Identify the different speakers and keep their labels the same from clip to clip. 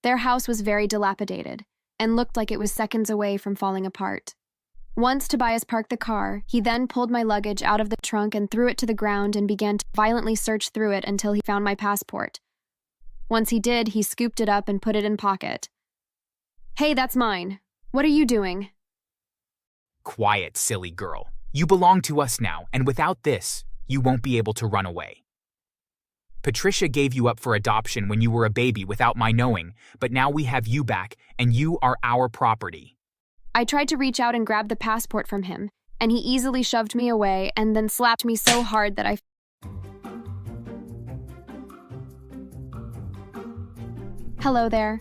Speaker 1: Their house was very dilapidated and looked like it was seconds away from falling apart. Once Tobias parked the car, he then pulled my luggage out of the trunk and threw it to the ground and began to violently search through it until he found my passport. Once he did, he scooped it up and put it in pocket. "Hey, that's mine. What are you doing?"
Speaker 2: Quiet, silly girl. You belong to us now, and without this, you won't be able to run away. Patricia gave you up for adoption when you were a baby without my knowing, but now we have you back, and you are our property.
Speaker 1: I tried to reach out and grab the passport from him, and he easily shoved me away and then slapped me so hard that I... Hello there.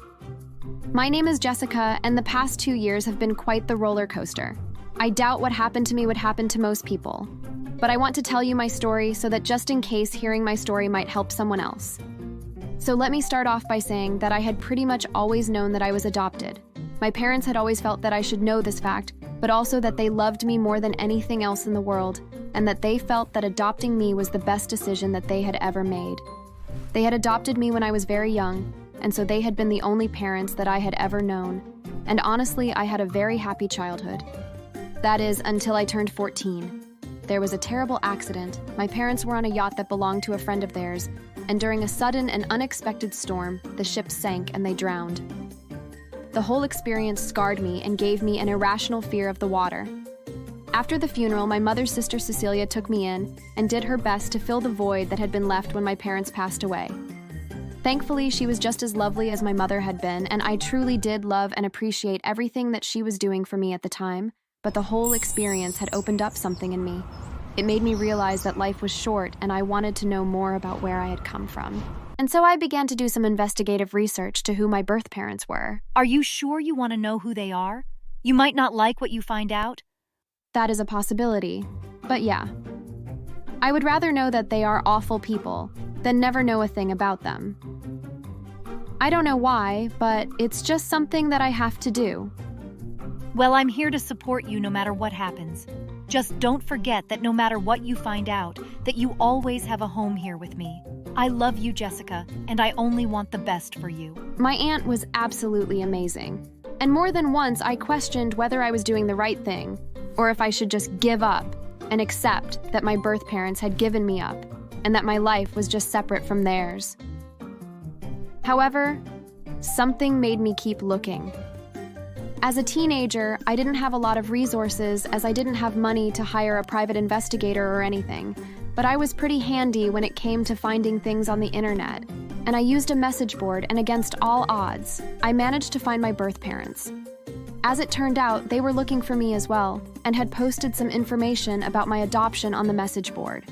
Speaker 1: My name is Jessica, and the past 2 years have been quite the roller coaster. I doubt what happened to me would happen to most people, but I want to tell you my story so that just in case hearing my story might help someone else. So let me start off by saying that I had pretty much always known that I was adopted. My parents had always felt that I should know this fact, but also that they loved me more than anything else in the world, and that they felt that adopting me was the best decision that they had ever made. They had adopted me when I was very young, and so they had been the only parents that I had ever known. And honestly, I had a very happy childhood. That is, until I turned 14. There was a terrible accident. My parents were on a yacht that belonged to a friend of theirs, and during a sudden and unexpected storm, the ship sank and they drowned. The whole experience scarred me and gave me an irrational fear of the water. After the funeral, my mother's sister Cecilia took me in and did her best to fill the void that had been left when my parents passed away. Thankfully, she was just as lovely as my mother had been, and I truly did love and appreciate everything that she was doing for me at the time, but the whole experience had opened up something in me. It made me realize that life was short and I wanted to know more about where I had come from. And so I began to do some investigative research to who my birth parents were.
Speaker 3: Are you sure you want to know who they are? You might not like what you find out.
Speaker 1: That is a possibility, but yeah. I would rather know that they are awful people than never know a thing about them. I don't know why, but it's just something that I have to do.
Speaker 3: Well, I'm here to support you no matter what happens. Just don't forget that no matter what you find out, that you always have a home here with me. I love you, Jessica, and I only want the best for you.
Speaker 1: My aunt was absolutely amazing. And more than once, I questioned whether I was doing the right thing, or if I should just give up and accept that my birth parents had given me up, and that my life was just separate from theirs. However, something made me keep looking. As a teenager, I didn't have a lot of resources as I didn't have money to hire a private investigator or anything, but I was pretty handy when it came to finding things on the internet, and I used a message board, and against all odds, I managed to find my birth parents. As it turned out, they were looking for me as well, and had posted some information about my adoption on the message board.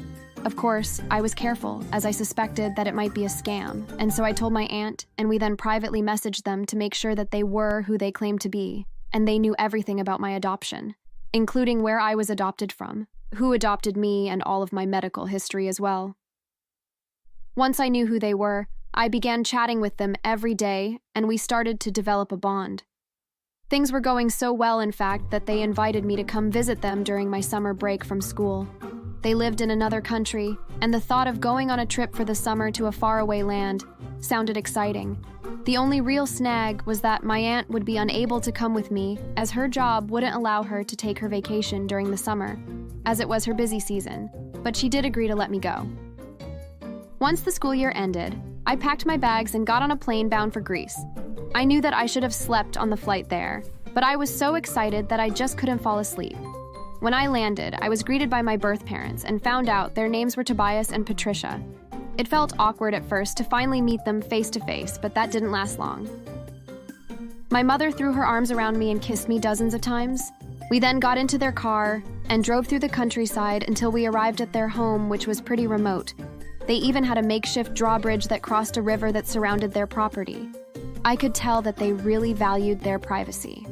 Speaker 1: Of course, I was careful, as I suspected that it might be a scam, and so I told my aunt, and we then privately messaged them to make sure that they were who they claimed to be, and they knew everything about my adoption, including where I was adopted from, who adopted me, and all of my medical history as well. Once I knew who they were, I began chatting with them every day, and we started to develop a bond. Things were going so well, in fact, that they invited me to come visit them during my summer break from school. They lived in another country, and the thought of going on a trip for the summer to a faraway land sounded exciting. The only real snag was that my aunt would be unable to come with me, as her job wouldn't allow her to take her vacation during the summer, as it was her busy season, but she did agree to let me go. Once the school year ended, I packed my bags and got on a plane bound for Greece. I knew that I should have slept on the flight there, but I was so excited that I just couldn't fall asleep. When I landed, I was greeted by my birth parents and found out their names were Tobias and Patricia. It felt awkward at first to finally meet them face to face, but that didn't last long. My mother threw her arms around me and kissed me dozens of times. We then got into their car and drove through the countryside until we arrived at their home, which was pretty remote. They even had a makeshift drawbridge that crossed a river that surrounded their property. I could tell that they really valued their privacy.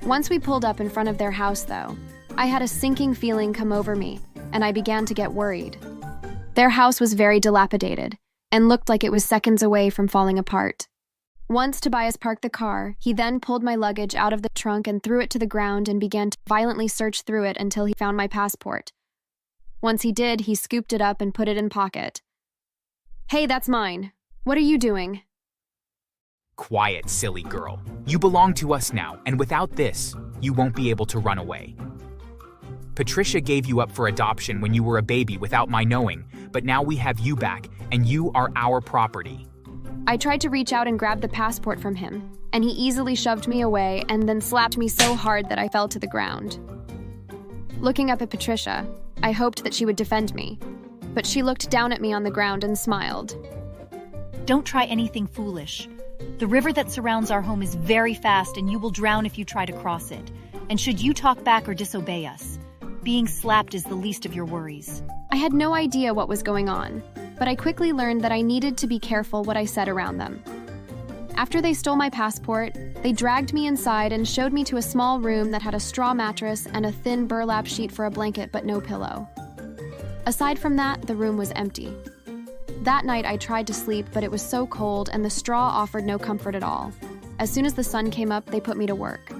Speaker 1: Once we pulled up in front of their house, though, I had a sinking feeling come over me, and I began to get worried. Their house was very dilapidated and looked like it was seconds away from falling apart. Once Tobias parked the car, he then pulled my luggage out of the trunk and threw it to the ground and began to violently search through it until he found my passport. Once he did, he scooped it up and put it in pocket. "Hey, that's mine. What are you doing?"
Speaker 2: Quiet, silly girl. You belong to us now, and without this, you won't be able to run away. Patricia gave you up for adoption when you were a baby without my knowing, but now we have you back, and you are our property.
Speaker 1: I tried to reach out and grab the passport from him, and he easily shoved me away and then slapped me so hard that I fell to the ground. Looking up at Patricia, I hoped that she would defend me, but she looked down at me on the ground and smiled.
Speaker 3: Don't try anything foolish. The river that surrounds our home is very fast and you will drown if you try to cross it. And should you talk back or disobey us, being slapped is the least of your worries.
Speaker 1: I had no idea what was going on, but I quickly learned that I needed to be careful what I said around them. After they stole my passport, they dragged me inside and showed me to a small room that had a straw mattress and a thin burlap sheet for a blanket but no pillow. Aside from that, the room was empty. That night I tried to sleep, but it was so cold and the straw offered no comfort at all. As soon as the sun came up, they put me to work.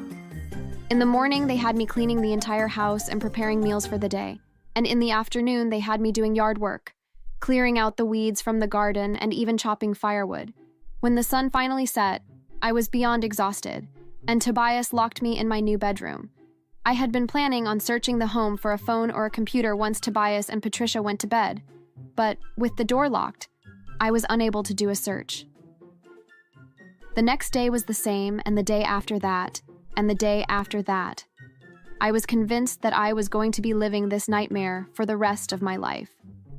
Speaker 1: In the morning, they had me cleaning the entire house and preparing meals for the day. And in the afternoon, they had me doing yard work, clearing out the weeds from the garden and even chopping firewood. When the sun finally set, I was beyond exhausted, and Tobias locked me in my new bedroom. I had been planning on searching the home for a phone or a computer once Tobias and Patricia went to bed, but with the door locked, I was unable to do a search. The next day was the same, and the day after that, and the day after that. I was convinced that I was going to be living this nightmare for the rest of my life.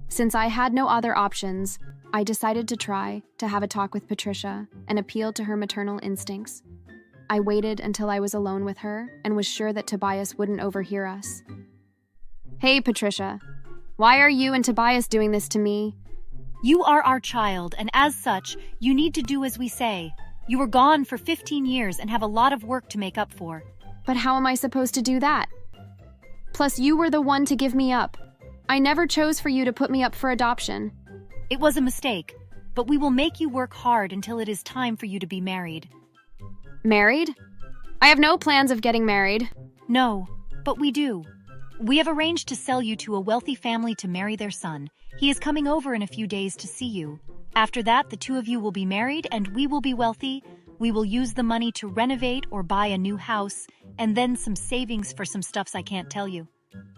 Speaker 1: Since I had no other options, I decided to try to have a talk with Patricia and appeal to her maternal instincts. I waited until I was alone with her and was sure that Tobias wouldn't overhear us. Hey, Patricia. Why are you and Tobias doing this to me?
Speaker 3: You are our child, and as such, you need to do as we say. You were gone for 15 years and have a lot of work to make up for.
Speaker 1: But how am I supposed to do that? Plus, you were the one to give me up. I never chose for you to put me up for adoption.
Speaker 3: It was a mistake, but we will make you work hard until it is time for you to be married.
Speaker 1: Married? I have no plans of getting married.
Speaker 3: No, but we do. We have arranged to sell you to a wealthy family to marry their son. He is coming over in a few days to see you. After that, the two of you will be married and we will be wealthy. We will use the money to renovate or buy a new house, and then some savings for some stuffs I can't tell you.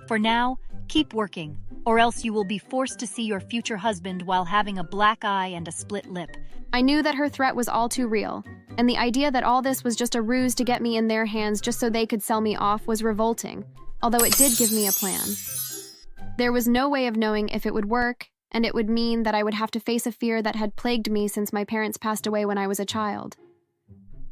Speaker 3: For now, keep working, or else you will be forced to see your future husband while having a black eye and a split lip.
Speaker 1: I knew that her threat was all too real, and the idea that all this was just a ruse to get me in their hands just so they could sell me off was revolting, although it did give me a plan. There was no way of knowing if it would work, and it would mean that I would have to face a fear that had plagued me since my parents passed away when I was a child.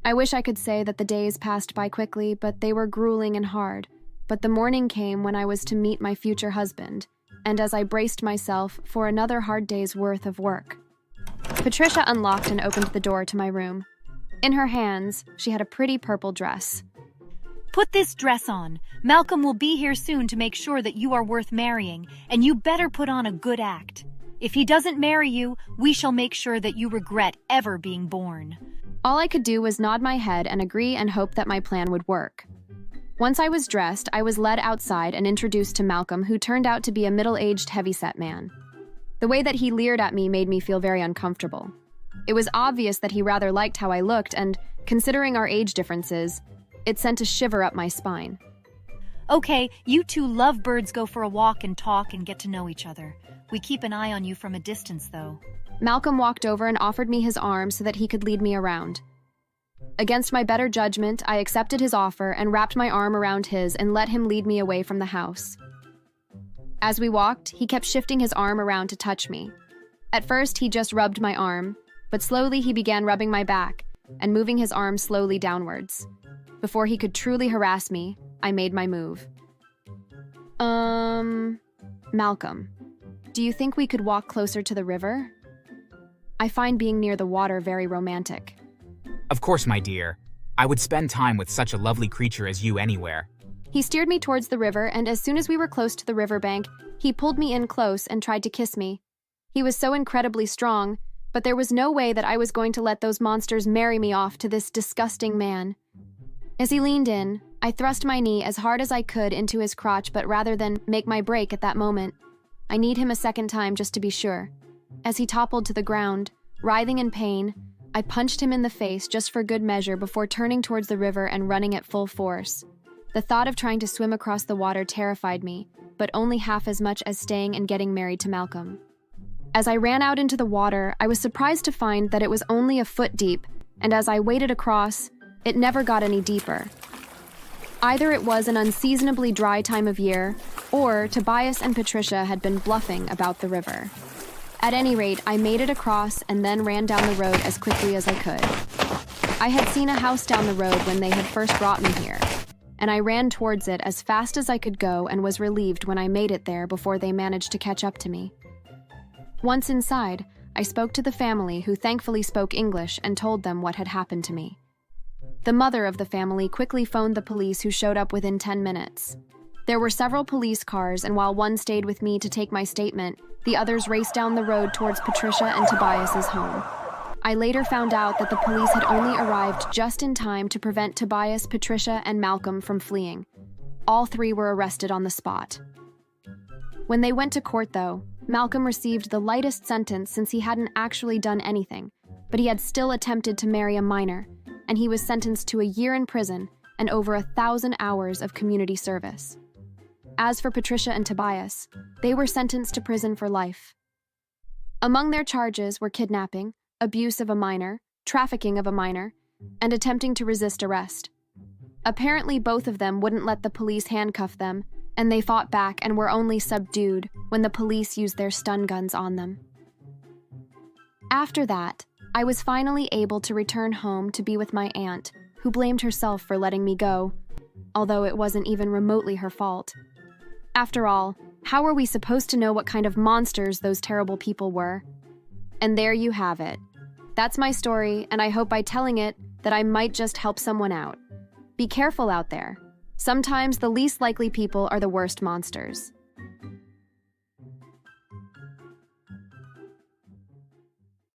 Speaker 1: I wish I could say that the days passed by quickly, but they were grueling and hard. But the morning came when I was to meet my future husband, and as I braced myself for another hard day's worth of work. Patricia unlocked and opened the door to my room. In her hands, she had a pretty purple dress.
Speaker 3: Put this dress on. Malcolm will be here soon to make sure that you are worth marrying, and you better put on a good act. If he doesn't marry you, we shall make sure that you regret ever being born.
Speaker 1: All I could do was nod my head and agree and hope that my plan would work. Once I was dressed, I was led outside and introduced to Malcolm, who turned out to be a middle-aged, heavy-set man. The way that he leered at me made me feel very uncomfortable. It was obvious that he rather liked how I looked, and, considering our age differences, it sent a shiver up my spine.
Speaker 3: Okay, you two lovebirds go for a walk and talk and get to know each other. We keep an eye on you from a distance, though.
Speaker 1: Malcolm walked over and offered me his arm so that he could lead me around. Against my better judgment, I accepted his offer and wrapped my arm around his and let him lead me away from the house. As we walked, he kept shifting his arm around to touch me. At first, he just rubbed my arm, but slowly he began rubbing my back and moving his arm slowly downwards. Before he could truly harass me, I made my move. Malcolm, do you think we could walk closer to the river? I find being near the water very romantic.
Speaker 2: Of course, my dear. I would spend time with such a lovely creature as you anywhere.
Speaker 1: He steered me towards the river, and as soon as we were close to the riverbank, he pulled me in close and tried to kiss me. He was so incredibly strong, but there was no way that I was going to let those monsters marry me off to this disgusting man. As he leaned in, I thrust my knee as hard as I could into his crotch, but rather than make my break at that moment, I kneed him a second time just to be sure. As he toppled to the ground, writhing in pain, I punched him in the face just for good measure before turning towards the river and running at full force. The thought of trying to swim across the water terrified me, but only half as much as staying and getting married to Malcolm. As I ran out into the water, I was surprised to find that it was only a foot deep, and as I waded across, it never got any deeper. Either it was an unseasonably dry time of year, or Tobias and Patricia had been bluffing about the river. At any rate, I made it across and then ran down the road as quickly as I could. I had seen a house down the road when they had first brought me here, and I ran towards it as fast as I could go and was relieved when I made it there before they managed to catch up to me. Once inside, I spoke to the family, who thankfully spoke English, and told them what had happened to me. The mother of the family quickly phoned the police, who showed up within 10 minutes. There were several police cars, and while one stayed with me to take my statement, the others raced down the road towards Patricia and Tobias's home. I later found out that the police had only arrived just in time to prevent Tobias, Patricia, and Malcolm from fleeing. All three were arrested on the spot. When they went to court, though, Malcolm received the lightest sentence since he hadn't actually done anything, but he had still attempted to marry a minor, and he was sentenced to a year in prison and over 1,000 hours of community service. As for Patricia and Tobias, they were sentenced to prison for life. Among their charges were kidnapping, abuse of a minor, trafficking of a minor, and attempting to resist arrest. Apparently, both of them wouldn't let the police handcuff them, and they fought back and were only subdued when the police used their stun guns on them. After that, I was finally able to return home to be with my aunt, who blamed herself for letting me go, although it wasn't even remotely her fault. After all, how were we supposed to know what kind of monsters those terrible people were? And there you have it. That's my story, and I hope by telling it that I might just help someone out. Be careful out there. Sometimes the least likely people are the worst monsters.